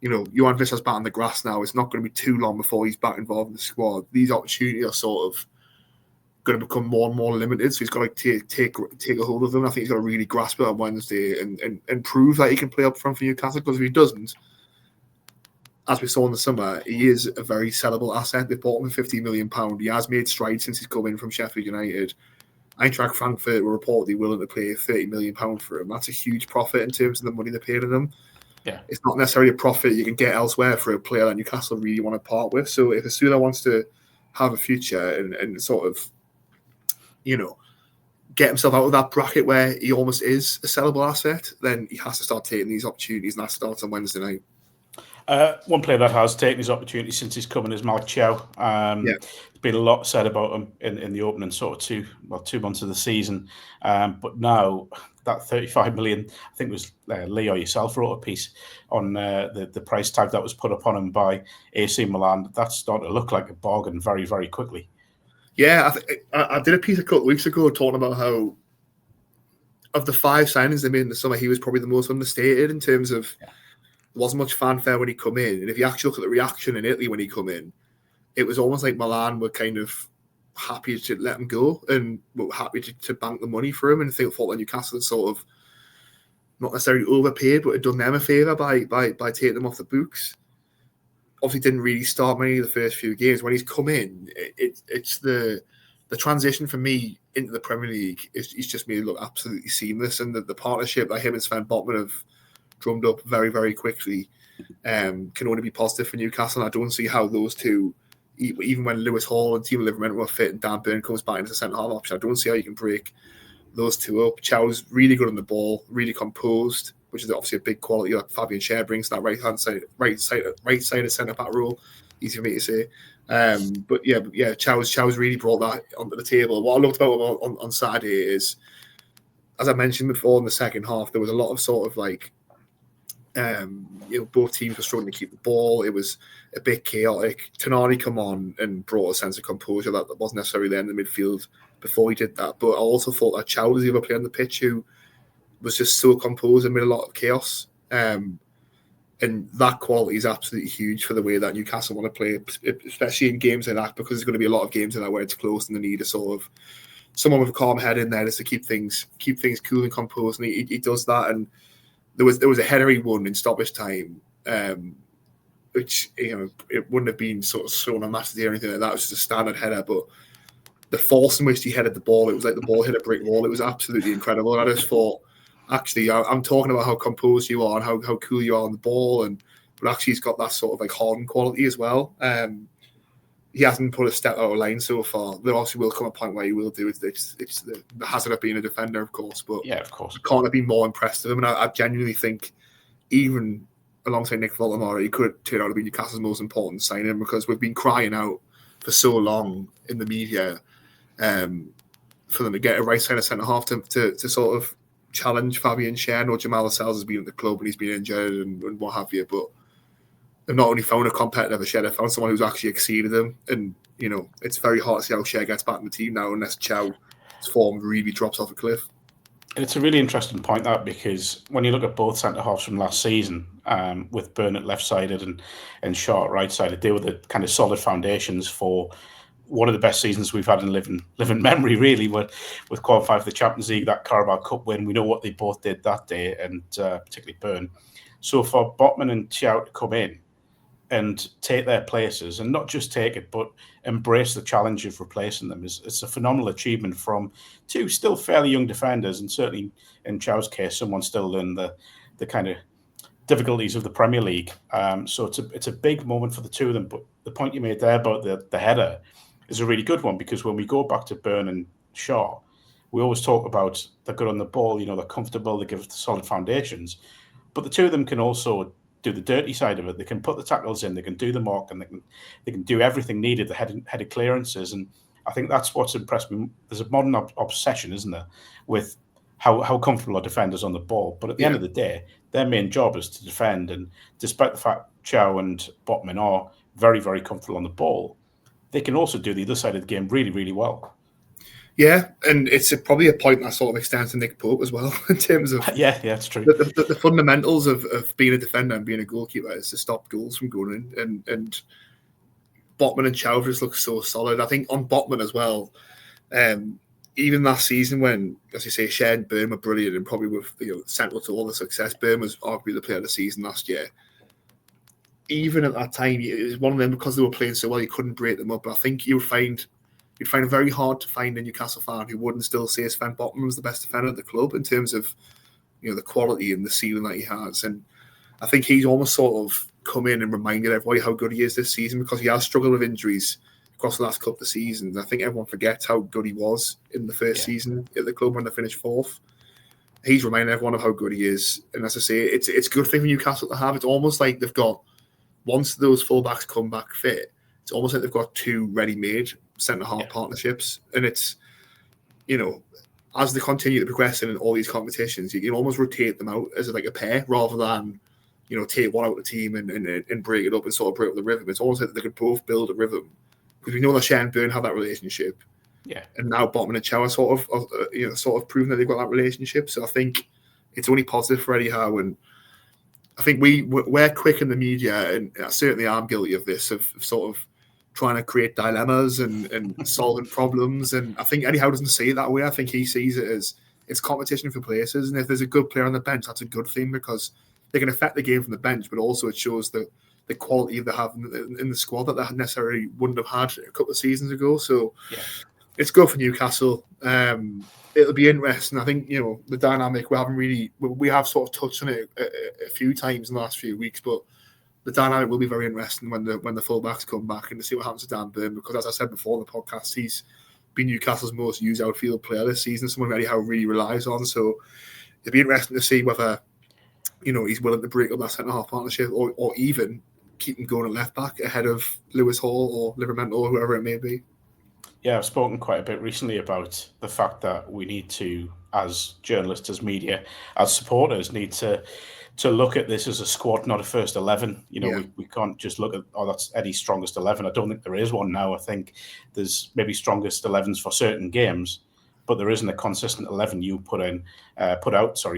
Johan Visser's back on the grass now. It's not going to be too long before he's back involved in the squad. These opportunities are sort of going to become more and more limited, so he's got to take a hold of them. I think he's got to really grasp it on Wednesday and prove that he can play up front for Newcastle, because if he doesn't, as we saw in the summer, he is a very sellable asset. They bought him for £50 million. He has made strides since he's come in from Sheffield United. Eintracht Frankfurt were reportedly willing to pay £30 million for him. That's a huge profit in terms of the money they paid him. Yeah. It's not necessarily a profit you can get elsewhere for a player that Newcastle really want to part with. So if Asula wants to have a future and sort of, get himself out of that bracket where he almost is a sellable asset, then he has to start taking these opportunities, and that starts on Wednesday night. One player that has taken his opportunity since he's coming is Malick Thiaw. There's been a lot said about him in the opening sort of 2 months of the season. But now that 35 million, I think it was Lee or yourself wrote a piece on the price tag that was put up on him by AC Milan. That's starting to look like a bargain very, very quickly. Yeah, I did a piece a couple of weeks ago talking about how of the 5 signings they made in the summer, he was probably the most understated in terms of there wasn't much fanfare when he come in. And if you actually look at the reaction in Italy when he come in, it was almost like Milan were kind of happy to let him go and were happy to bank the money for him, and thought that Newcastle had sort of not necessarily overpaid, but had done them a favour by taking them off the books. Obviously didn't really start many of the first few games. When he's come in, it's the transition for me into the Premier League is just made it look absolutely seamless, and the partnership that him and Sven Botman have drummed up very, very quickly can only be positive for Newcastle. And I don't see how those two, even when Lewis Hall and Timo Livramento were fit and Dan Burn comes back into the centre half option, I don't see how you can break those two up. Chow's really good on the ball, really composed, which is obviously a big quality that Fabian Schär brings to that right side of centre back role. Easy for me to say. But Chow's really brought that onto the table. What I loved about him on Saturday is, as I mentioned before, in the second half, there was a lot of sort of like, both teams were struggling to keep the ball. It was a bit chaotic. Tonali come on and brought a sense of composure that wasn't necessarily there in the midfield before he did that. But I also thought that Chow was the other player on the pitch who was just so composed amid a lot of chaos. And that quality is absolutely huge for the way that Newcastle want to play, especially in games like that, because there's going to be a lot of games like that where it's close and they need a sort of someone with a calm head in there just to keep things cool and composed. And he does that. And there was a header he won in stoppage time, which it wouldn't have been sort of shown on match day or anything like that. It was just a standard header, but the force in which he headed the ball, it was like the ball hit a brick wall. It was absolutely incredible. And I just thought, actually, I'm talking about how composed you are and how cool you are on the ball, but actually he's got that sort of like hardened quality as well. he hasn't put a step out of line so far. There obviously will come a point where he will do it. It's the hazard of being a defender, of course. But yeah, of course, I can't have been more impressed with him. And I genuinely think, even alongside Nick Voldemort, he could turn out to be Newcastle's most important signing, because we've been crying out for so long in the media for them to get a right-sided centre-half to sort of challenge Fabian Schär. Or Jamal Lascelles has been at the club and he's been injured and what have you, but they've not only found a competitor, Schär, they've found someone who's actually exceeded them. And, you know, it's very hard to see how Schär gets back in the team now unless Chow's form really drops off a cliff. It's a really interesting point, that, because when you look at both centre-halves from last season, with Burnett left-sided and Shaw right-sided, they were the kind of solid foundations for one of the best seasons we've had in living memory, really, with qualifying for the Champions League, that Carabao Cup win. We know what they both did that day, and particularly Burn. So for Botman and Thiaw to come in and take their places, and not just take it, but embrace the challenge of replacing them, it's a phenomenal achievement from two still fairly young defenders, and certainly in Thiaw's case, someone still learning the kind of difficulties of the Premier League. So it's a big moment for the two of them. But the point you made there about the header is a really good one, because when we go back to Burn and Shaw, we always talk about they're good on the ball, you know, they're comfortable, they give us the solid foundations, but the two of them can also do the dirty side of it. They can put the tackles in, they can do the mark, and they can do everything needed, the headed clearances. And I think that's what's impressed me. There's a modern obsession, isn't there, with how comfortable are defenders on the ball. But at the end of the day, their main job is to defend. And despite the fact Thiaw and Botman are very, very comfortable on the ball, they can also do the other side of the game really, really well. Yeah, and it's probably a point that sort of extends to Nick Pope as well, in terms of yeah, it's true. The fundamentals of being a defender and being a goalkeeper is to stop goals from going in, and Botman and Thiaw just look so solid. I think on Botman as well, even last season when, as you say, Schär and Burn were brilliant and probably were central to all the success, Burn was arguably the player of the season last year. Even at that time, it was one of them, because they were playing so well, you couldn't break them up. But I think you'd find it very hard to find a Newcastle fan who wouldn't still say Sven Botman was the best defender at the club in terms of, you know, the quality and the ceiling that he has. And I think he's almost sort of come in and reminded everybody how good he is this season, because he has struggled with injuries across the last couple of seasons. I think everyone forgets how good he was in the first season at the club when they finished fourth. He's reminded everyone of how good he is. And as I say, it's a good thing for Newcastle to have. It's almost like they've got, once those fullbacks come back fit, it's almost like they've got two ready-made centre-half partnerships. And it's, you know, as they continue to progress in all these competitions, you can almost rotate them out as like a pair, rather than, you know, take one out of the team and break it up and sort of break up the rhythm. It's almost like they could both build a rhythm, because we know that Schär and Burn have that relationship. Yeah. And now Botman and Thiaw are sort of proven that they've got that relationship. So I think it's only positive for Eddie Howe. And I think we're quick in the media, and certainly I'm guilty of this, of sort of trying to create dilemmas and solving problems. And I think Eddie Howe doesn't see it that way. I think he sees it as it's competition for places. And if there's a good player on the bench, that's a good thing, because they can affect the game from the bench, but also it shows the quality they have in the squad that they necessarily wouldn't have had a couple of seasons ago. So it's good for Newcastle. It'll be interesting. I think, you know, the dynamic, we have sort of touched on it a few times in the last few weeks, but the dynamic will be very interesting when the fullbacks come back, and to see what happens to Dan Burn, because as I said before in the podcast, he's been Newcastle's most used outfield player this season, someone Eddie Howe really relies on. So it'll be interesting to see whether, you know, he's willing to break up that centre-half partnership, or even keep him going at left-back ahead of Lewis Hall or Livramento or whoever it may be. Yeah, I've spoken quite a bit recently about the fact that we need to, as journalists, as media, as supporters, need to look at this as a squad, not a first 11. You know, we can't just look at, that's Eddie's strongest 11. I don't think there is one now. I think there's maybe strongest 11s for certain games, but there isn't a consistent 11 you put out,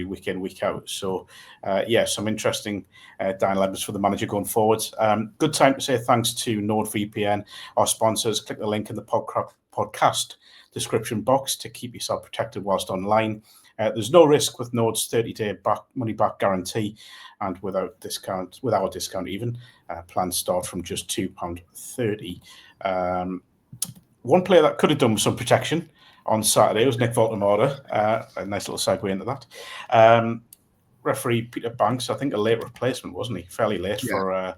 week in, week out. So, some interesting dilemmas for the manager going forward. Good time to say thanks to NordVPN, our sponsors. Click the link in the podcast description box to keep yourself protected whilst online. There's no risk with Nord's 30-day money-back guarantee, and with our discount even, plans start from just £2.30. One player that could have done with some protection on Saturday was Nick Voldemort. A nice little segue into that. referee Peter Banks, I think a late replacement, wasn't he? Fairly late for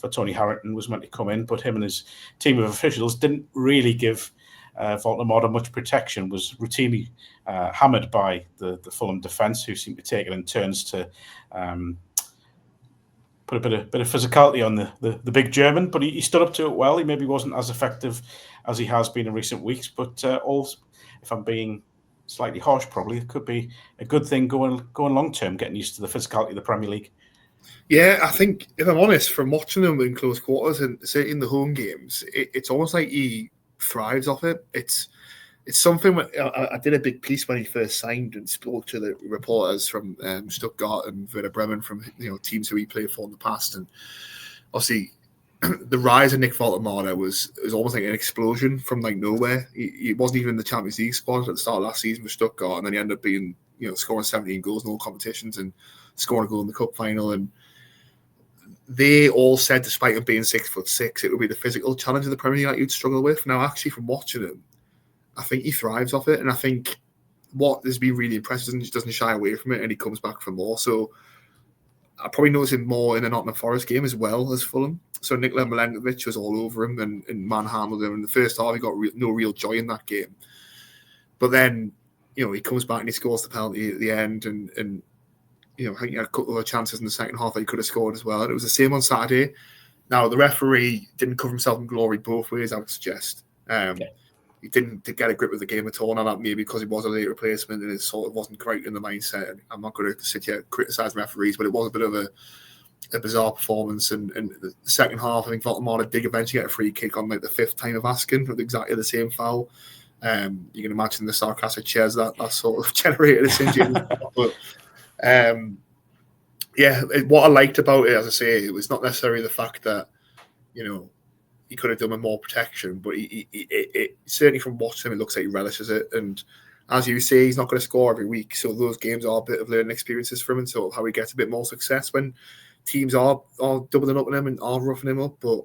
Tony Harrington was meant to come in, but him and his team of officials didn't really give Voldemort much protection. Was routinely hammered by the Fulham defence, who seemed to take it in turns to put a bit of physicality on the big German, but he stood up to it well. He maybe wasn't as effective as he has been in recent weeks, but if I'm being slightly harsh, probably it could be a good thing going long term, getting used to the physicality of the Premier League. Yeah, I think, if I'm honest, from watching him in close quarters and certainly in the home games, it's almost like he thrives off it. It's something. I did a big piece when he first signed and spoke to the reporters from Stuttgart and Werder Bremen, from teams who he played for in the past, and obviously the rise of Nick Voldemort was almost like an explosion from like nowhere. He wasn't even in the Champions League squad at the start of last season for Stuttgart, and then he ended up being scoring 17 goals in all competitions and scoring a goal in the cup final. And they all said, despite him being 6'6", it would be the physical challenge of the Premier League that you'd struggle with. Now, actually, from watching him, I think he thrives off it, and I think what has been really impressive is he doesn't shy away from it, and he comes back for more. So I probably noticed him more in the Nottingham Forest game as well as Fulham. So Nikola Milenkovic was all over him and manhandled him. In the first half, he got no real joy in that game. But then, he comes back and he scores the penalty at the end, and I think he had a couple of chances in the second half that he could have scored as well. And it was the same on Saturday. Now, the referee didn't cover himself in glory both ways, I would suggest. He didn't get a grip of the game at all. Now, that maybe because he was a late replacement and it sort of wasn't quite in the mindset. I'm not going to sit here and criticise referees, but it was a bit of a bizarre performance. And the second half, I think Voldemort did eventually get a free kick on like the fifth time of asking for exactly the same foul. You can imagine the sarcastic cheers that sort of generated a singe. But what I liked about it, as I say, it was not necessarily the fact that he could have done with more protection, but it certainly from watching him, it looks like he relishes it. And as you say, he's not going to score every week, so those games are a bit of learning experiences for him, and sort of how he gets a bit more success when teams are doubling up on him and are roughing him up. But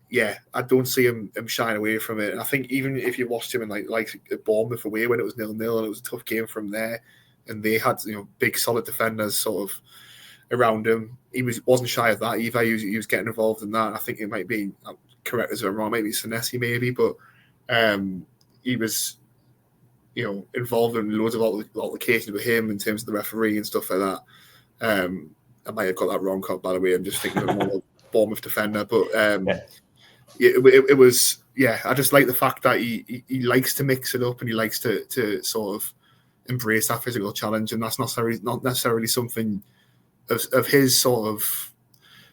yeah, I don't see him shying away from it. And I think even if you watched him in like Bournemouth away when it was 0-0 and it was a tough game from there, and they had big solid defenders sort of around him, he wasn't shy of that either. He was getting involved in that. I think it might be, correct as I'm wrong, maybe Senesi maybe, but he was involved in loads of altercations with him in terms of the referee and stuff like that. I might have got that wrong, by the way. I'm just thinking of a more Bournemouth defender, but it was, I just like the fact that he likes to mix it up, and he likes to sort of embrace that physical challenge, and that's not necessarily something of his sort of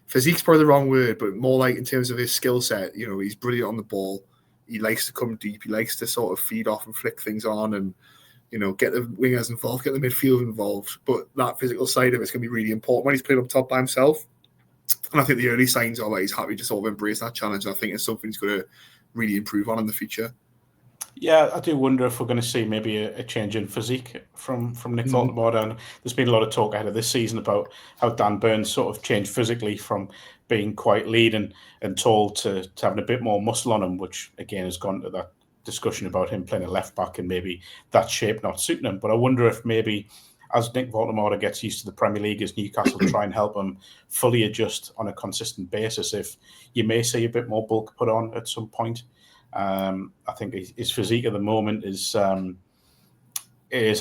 physique's probably the wrong word, but more like in terms of his skill set. He's brilliant on the ball. He likes to come deep. He likes to sort of feed off and flick things on, and get the wingers involved, get the midfield involved. But that physical side of it's going to be really important when he's playing up top by himself. And I think the early signs are that he's happy to sort of embrace that challenge. And I think it's something he's going to really improve on in the future. Yeah, I do wonder if we're going to see maybe a change in physique from Nick Voldemort. And there's been a lot of talk ahead of this season about how Dan Burns sort of changed physically from being quite lean and tall to having a bit more muscle on him, which again has gone to that discussion about him playing a left back and maybe that shape not suiting him. But I wonder if maybe as Nick Voldemort gets used to the Premier League, as Newcastle try and help him fully adjust on a consistent basis, if you may see a bit more bulk put on at some point. I think his physique at the moment is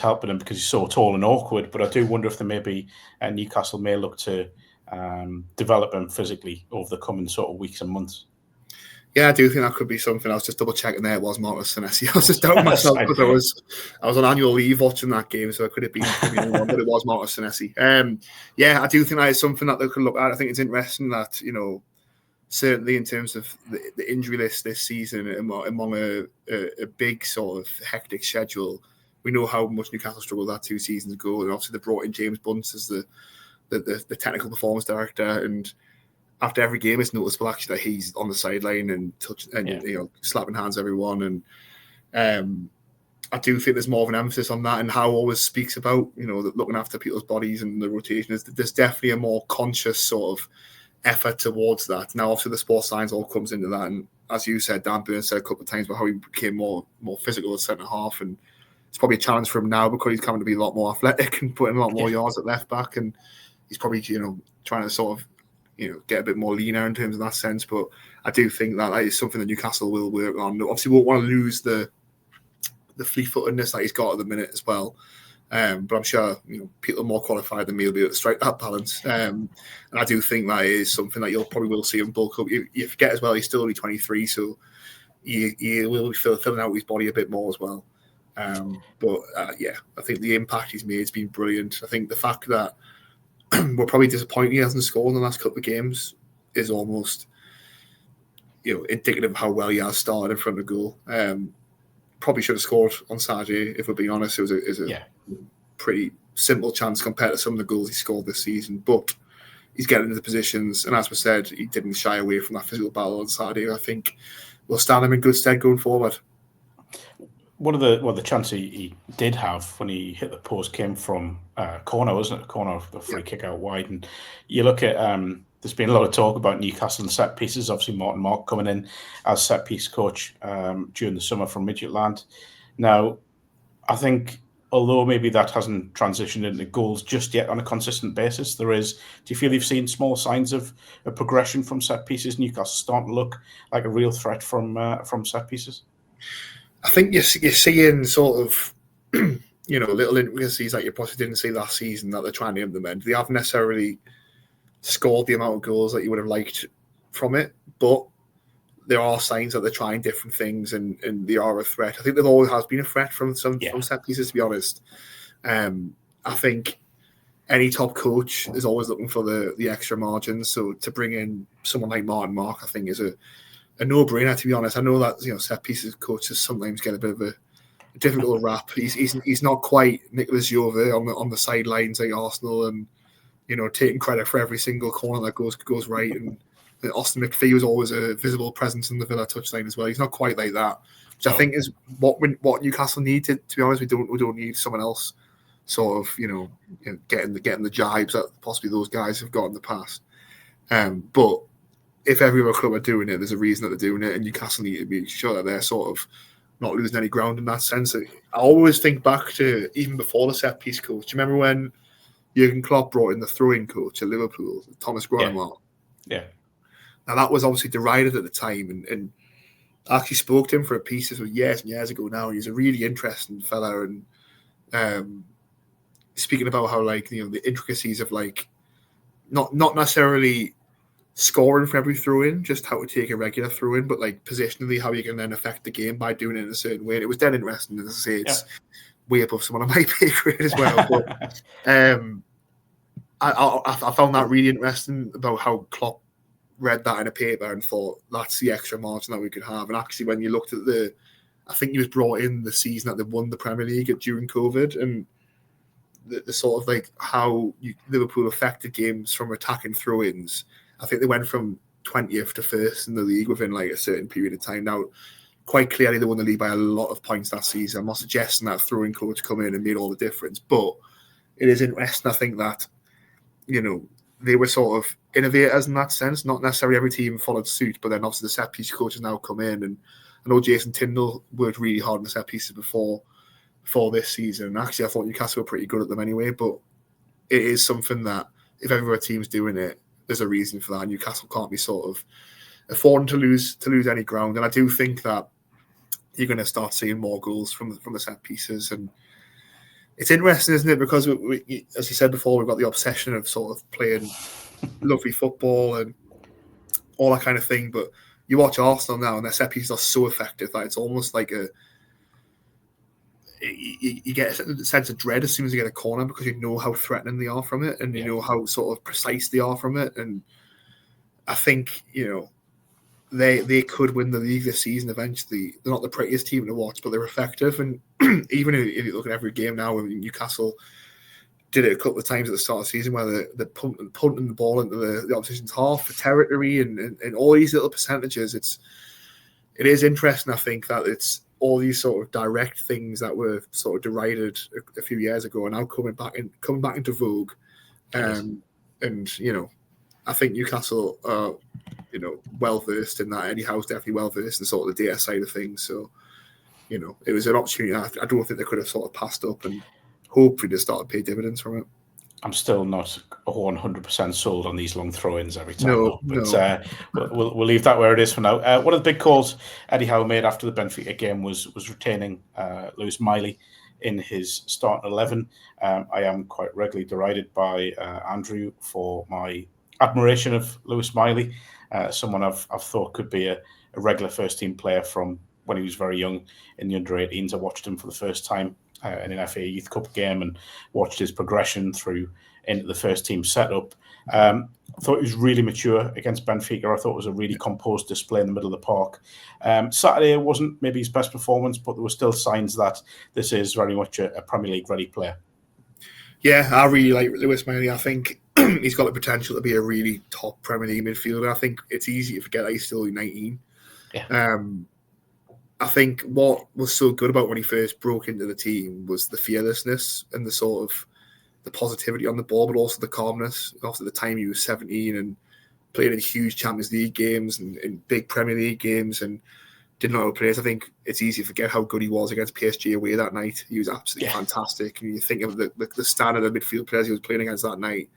helping him because he's so tall and awkward. But I do wonder if Newcastle may look to develop him physically over the coming sort of weeks and months. Yeah, I do think that could be something. I was just double checking there. It was Marcus Senesi. I was just doubting myself because I was on annual leave watching that game, so it could have been one, but it was Marcus Senesi. I do think that is something that they could look at. I think it's interesting that certainly in terms of the injury list this season, among a big sort of hectic schedule, we know how much Newcastle struggled that 2 seasons ago, and obviously they brought in James Bunce as the technical performance director, and after every game it's noticeable actually that he's on the sideline and slapping hands at everyone, and I do think there's more of an emphasis on that, and Howe always speaks about looking after people's bodies and the rotation. There's definitely a more conscious sort of effort towards that. Now, obviously, the sports science all comes into that, and as you said, Dan Burns said a couple of times about how he became more physical at centre half, and it's probably a challenge for him now because he's coming to be a lot more athletic and putting a lot more yards at left back, and he's probably trying to sort of get a bit more leaner in terms of that sense. But I do think that is something that Newcastle will work on. Obviously, won't want to lose the fleet-footedness that he's got at the minute as well. But I'm sure people more qualified than me will be able to strike that balance. And I do think that is something that you'll probably will see him bulk up. You forget as well, he's still only 23, so he will be filling out his body a bit more as well. But I think the impact he's made has been brilliant. I think the fact that we're probably disappointed he hasn't scored in the last couple of games is almost indicative of how well he has started in front of goal. Probably should have scored on Saturday, if we're being honest. It was a pretty simple chance compared to some of the goals he scored this season. But he's getting into the positions, and as we said, he didn't shy away from that physical battle on Saturday. I think we'll stand him in good stead going forward. One of the chance he did have when he hit the post came from corner, wasn't it? A corner of the free kick out wide. And you look at there's been a lot of talk about Newcastle and set pieces. Obviously, Martin Mark coming in as set piece coach during the summer from Midtjylland. Now, I think although maybe that hasn't transitioned into goals just yet on a consistent basis, there is. Do you feel you've seen small signs of a progression from set pieces? Newcastle starting to look like a real threat from set pieces. I think you're seeing sort of little intricacies that you possibly didn't see last season that they're trying to implement. They haven't necessarily scored the amount of goals that you would have liked from it, but there are signs that they're trying different things and they are a threat. I think there always has been a threat from set pieces, to be honest. I think any top coach is always looking for the extra margins. So to bring in someone like Martin Mark, I think is a no-brainer, to be honest. I know that set pieces coaches sometimes get a bit of a difficult rap. He's not quite Nicolas Jove on the sidelines like Arsenal and taking credit for every single corner that goes right. And Austin McPhee was always a visible presence in the Villa touchline as well. He's not quite like that, which I think is what Newcastle need. To be honest, we don't need someone else sort of getting the jibes that possibly those guys have got in the past. But if every other club are doing it, there's a reason that they're doing it, and Newcastle need to be sure that they're sort of not losing any ground in that sense. I always think back to even before the set piece coach. Do you remember when Jurgen Klopp brought in the throw-in coach at Liverpool, Thomas Graham? Yeah. Now that was obviously derided at the time, and I actually spoke to him for a piece years and years ago now. And he's a really interesting fella, and speaking about how the intricacies of not necessarily scoring for every throw-in, just how to take a regular throw-in, but positionally how you can then affect the game by doing it in a certain way. And it was dead interesting. As I say, it's way above someone on my pay grade as well. But I found that really interesting about how Klopp read that in a paper and thought that's the extra margin that we could have. And actually, when you looked at I think he was brought in the season that they won the Premier League during COVID, and the sort of how Liverpool affected games from attacking throw-ins. I think they went from 20th to 1st in the league within a certain period of time. Now, quite clearly, they won the league by a lot of points that season. I'm not suggesting that throwing coach come in and made all the difference, but it is interesting. I think that they were sort of innovators in that sense. Not necessarily every team followed suit, but then obviously the set piece coaches now come in, and I know Jason Tyndall worked really hard on the set pieces before this season. Actually, I thought Newcastle were pretty good at them anyway, but it is something that if every other team's doing it, there's a reason for that. Newcastle can't be sort of affording to lose any ground, and I do think that you're going to start seeing more goals from the set pieces. And it's interesting, isn't it? Because we, as you said before, we've got the obsession of sort of playing lovely football and all that kind of thing. But you watch Arsenal now, and their set pieces are so effective that it's almost like you get a sense of dread as soon as you get a corner because you know how threatening they are from it, and you know how sort of precise they are from it. And I think they could win the league this season eventually. They're not the prettiest team to watch, but they're effective. And even if you look at every game now, Newcastle did it a couple of times at the start of the season where they're punting the ball into the opposition's half for territory and all these little percentages. It is interesting, I think, that it's all these sort of direct things that were sort of derided a few years ago are now coming back into vogue. And I think Newcastle are well versed in that. Eddie Howe's definitely well versed in sort of the DS side of things. So it was an opportunity I don't think they could have sort of passed up, and hopefully they start to pay dividends from it. I'm still not 100% sold on these long throw-ins every time, No, but we'll leave that where it is for now. One of the big calls Eddie Howe made after the Benfica game was retaining Lewis Miley in his starting 11. I am quite regularly derided by Andrew for my admiration of Lewis Miley, someone I've thought could be a regular first-team player from when he was very young in the under-18s. I watched him for the first time in an FA Youth Cup game and watched his progression through into the first team setup. I thought he was really mature against Benfica. I thought it was a really composed display in the middle of the park. Saturday wasn't maybe his best performance, but there were still signs that this is very much a Premier League ready player. Yeah, I really like Lewis Miley. I think he's got the potential to be a really top Premier League midfielder. I think it's easy to forget that he's still 19. Yeah. I think what was so good about when he first broke into the team was the fearlessness and the sort of the positivity on the ball, but also the calmness. After the time he was 17 and played in huge Champions League games and in big Premier League games and didn't know how to play. I think it's easy to forget how good he was against PSG away that night. He was absolutely fantastic. And you think of the standard of midfield players he was playing against that night,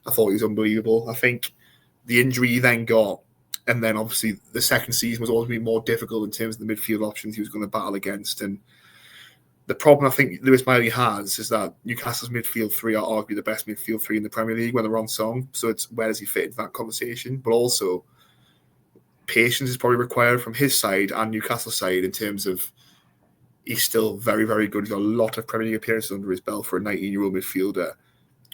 I thought he was unbelievable. I think the injury he then got, and then obviously the second season was always been more difficult in terms of the midfield options he was going to battle against. And the problem I think Lewis Miley has is that Newcastle's midfield three are arguably the best midfield three in the Premier League when they're on song. So it's where does he fit into that conversation? But also patience is probably required from his side and Newcastle's side in terms of he's still very, very good. He's got a lot of Premier League appearances under his belt for a 19-year-old midfielder.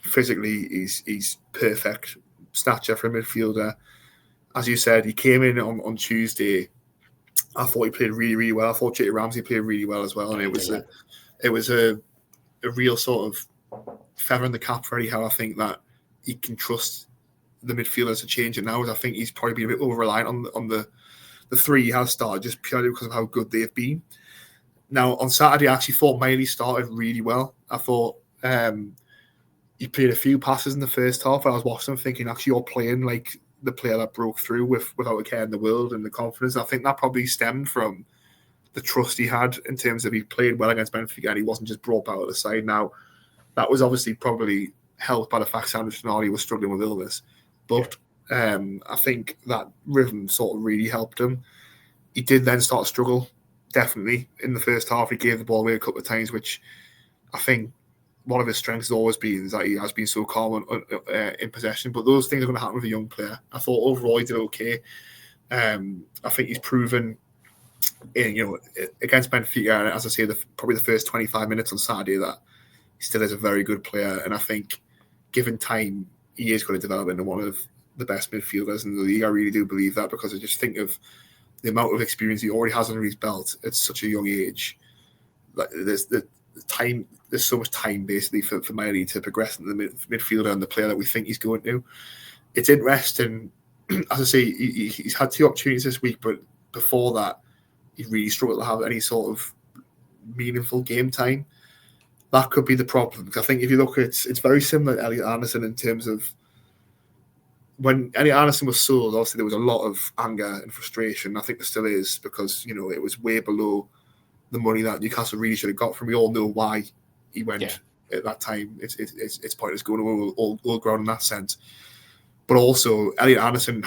Physically, he's perfect stature for a midfielder. As you said, he came in on Tuesday. I thought he played really, really well. I thought Jake Ramsey played really well as well, and it was a real sort of feather in the cap for Eddie Howe. I think that he can trust the midfielders to change it now. I think he's probably been a bit over reliant on the three he has started just purely because of how good they've been. Now on Saturday, I actually thought Miley started really well. I thought he played a few passes in the first half. I was watching him thinking, actually, you're playing like the player that broke through without a care in the world and the confidence. I think that probably stemmed from the trust he had in terms of he played well against Benfica and he wasn't just brought out of the side. Now, that was obviously probably helped by the fact Sandro Tonali was struggling with illness. But I think that rhythm sort of really helped him. He did then start to struggle, definitely. In the first half, he gave the ball away a couple of times, which I think one of his strengths has always been is that he has been so calm in possession. But those things are going to happen with a young player. I thought overall he did okay. I think he's proven, against Benfica, as I say, probably the first 25 minutes on Saturday, that he still is a very good player. And I think, given time, he is going to develop into one of the best midfielders in the league. I really do believe that because I just think of the amount of experience he already has under his belt at such a young age. Like there's so much time basically for Miley to progress into the midfielder and the player that we think he's going to. It's interesting, as I say, he's had 2 opportunities this week, but before that, he really struggled to have any sort of meaningful game time. That could be the problem. Because I think if you look at it's very similar to Elliot Anderson in terms of when Elliot Anderson was sold, obviously there was a lot of anger and frustration. I think there still is because, it was way below the money that Newcastle really should have got from. We all know why he went at that time. It's pointless going all ground in that sense. But also, Elliot Anderson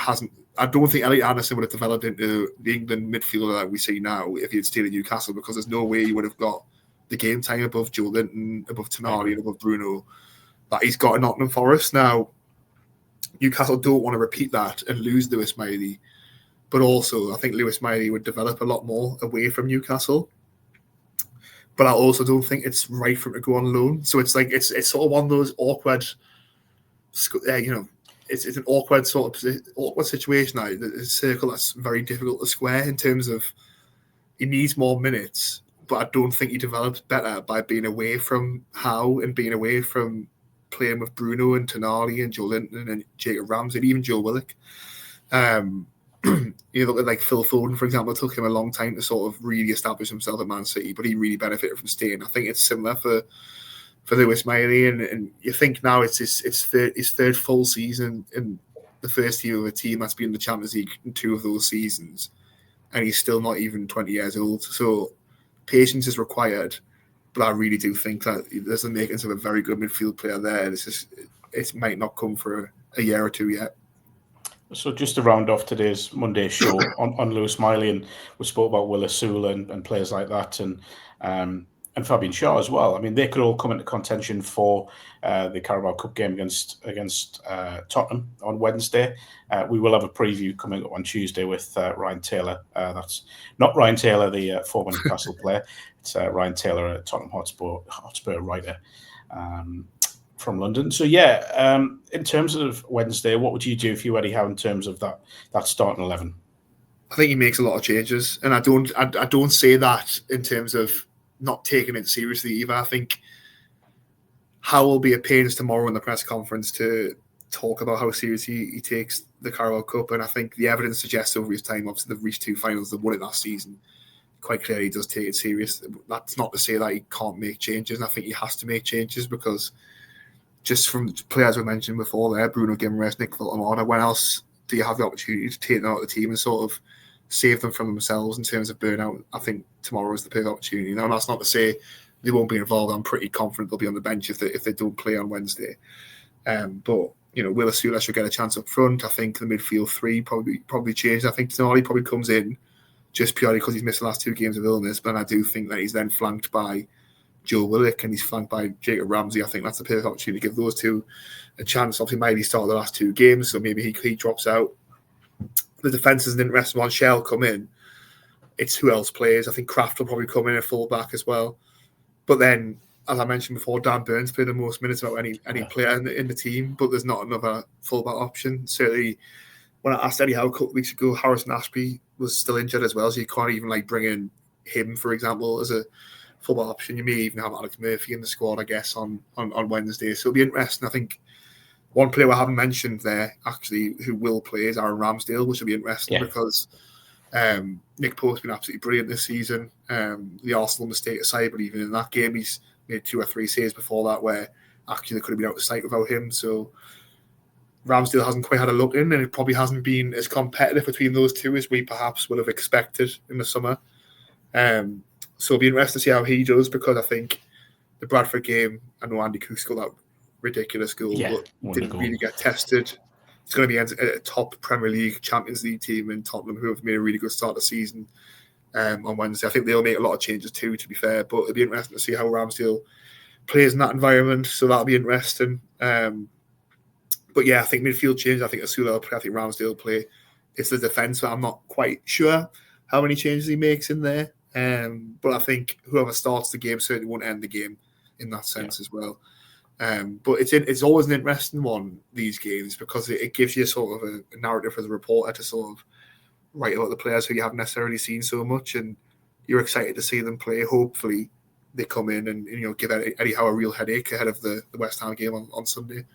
I don't think Elliot Anderson would have developed into the England midfielder that we see now if he had stayed at Newcastle because there's no way he would have got the game time above Joe Linton, above Tonali, and above Bruno that he's got in Nottingham Forest. Now, Newcastle don't want to repeat that and lose Lewis Miley, but also I think Lewis Miley would develop a lot more away from Newcastle. But I also don't think it's right for him to go on loan. So it's like it's sort of one of those awkward, it's an awkward situation now. It's a circle that's very difficult to square in terms of he needs more minutes. But I don't think he develops better by being away from Howe and being away from playing with Bruno and Tonali and Joe Linton and Jacob Ramsey and even Joe Willock. You look at like Phil Foden, for example. It took him a long time to sort of really establish himself at Man City, but he really benefited from staying. I think it's similar for Lewis Miley, and you think now it's his third full season in the first team of a team that's been in the Champions League in 2 of those seasons, and he's still not even 20 years old. So patience is required. But I really do think that there's the makings of a very good midfield player there. It might not come for a year or two yet. So just to round off today's Monday show on Lewis Miley, and we spoke about Will Asula and players like that, and Fabian Shaw as well. I mean, they could all come into contention for the Carabao Cup game against Tottenham on Wednesday. We will have a preview coming up on Tuesday with Ryan Taylor. That's not Ryan Taylor, the former Newcastle player. It's Ryan Taylor, a Tottenham Hotspur writer from London. So yeah, in terms of Wednesday, what would you do if you already have in terms of that starting 11? I think he makes a lot of changes, and I don't say that in terms of not taking it seriously either. I think Howe will be at pains tomorrow in the press conference to talk about how seriously he takes the Carabao Cup, and I think the evidence suggests over his time, obviously they've reached 2 finals, they've won it last season, quite clearly he does take it serious. That's not to say that he can't make changes, and I think he has to make changes because just from players we mentioned before there, Bruno, Guimarães, Nick Fulham, when else do you have the opportunity to take them out of the team and sort of save them from themselves in terms of burnout? I think tomorrow is the perfect opportunity. Now, that's not to say they won't be involved. I'm pretty confident they'll be on the bench if they don't play on Wednesday. But Will Asula should get a chance up front. I think the midfield 3 probably changed. I think Tonali probably comes in just purely because he's missed the last 2 games of illness, but I do think that he's then flanked by Joe Willock and he's flanked by Jacob Ramsey. I think that's the perfect opportunity to give those 2 a chance. Obviously, maybe he started the last 2 games, so maybe he drops out. The defence is an interesting one. Shell come in. It's who else plays. I think Kraft will probably come in at full back as well. But then, as I mentioned before, Dan Burns played the most minutes of any player in the team, but there's not another full back option. Certainly, when I asked Eddie Howe a couple of weeks ago, Harrison Ashby was still injured as well, so you can't even bring in him, for example, as a full back option. You may even have Alex Murphy in the squad, I guess, on Wednesday. So it'll be interesting. I think one player I haven't mentioned there, actually, who will play is Aaron Ramsdale, which will be interesting because Nick Pope's been absolutely brilliant this season. The Arsenal mistake aside, but even in that game, he's made 2 or 3 saves before that where actually they could have been out of sight without him. So Ramsdale hasn't quite had a look in, and it probably hasn't been as competitive between those 2 as we perhaps would have expected in the summer. So it'll be interesting to see how he does, because I think the Bradford game, I know Andy Cook scored that ridiculous goal, but didn't really get tested. It's going to be a top Premier League, Champions League team in Tottenham who have made a really good start of the season on Wednesday. I think they'll make a lot of changes too, to be fair, but it'll be interesting to see how Ramsdale plays in that environment, so that'll be interesting. But yeah, I think midfield change. I think Asula will play, I think Ramsdale will play. It's the defence, but I'm not quite sure how many changes he makes in there. But I think whoever starts the game certainly won't end the game in that sense as well. But it's always an interesting one, these games, because it gives you sort of a narrative as a reporter to sort of write about the players who you haven't necessarily seen so much, and you're excited to see them play. Hopefully they come in and give Eddie Howe a real headache ahead of the West Ham game on Sunday.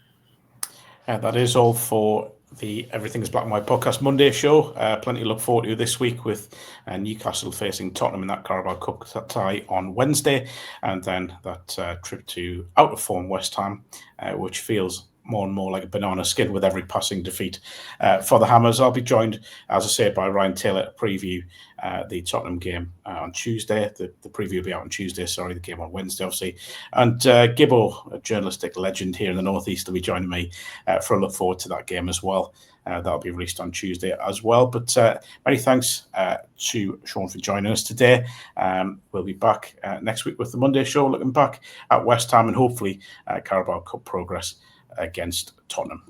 That is all for the Everything is Black and White podcast Monday show. Plenty to look forward to this week with Newcastle facing Tottenham in that Carabao Cup tie on Wednesday, and then that trip to out of form West Ham, which feels more and more like a banana skin with every passing defeat for the Hammers. I'll be joined, as I said, by Ryan Taylor to preview the Tottenham game on Tuesday. The preview will be out on Tuesday, the game on Wednesday, obviously. And Gibbo, a journalistic legend here in the Northeast, will be joining me for a look forward to that game as well. That'll be released on Tuesday as well. But many thanks to Sean for joining us today. We'll be back next week with the Monday show, looking back at West Ham and hopefully Carabao Cup progress against Tottenham.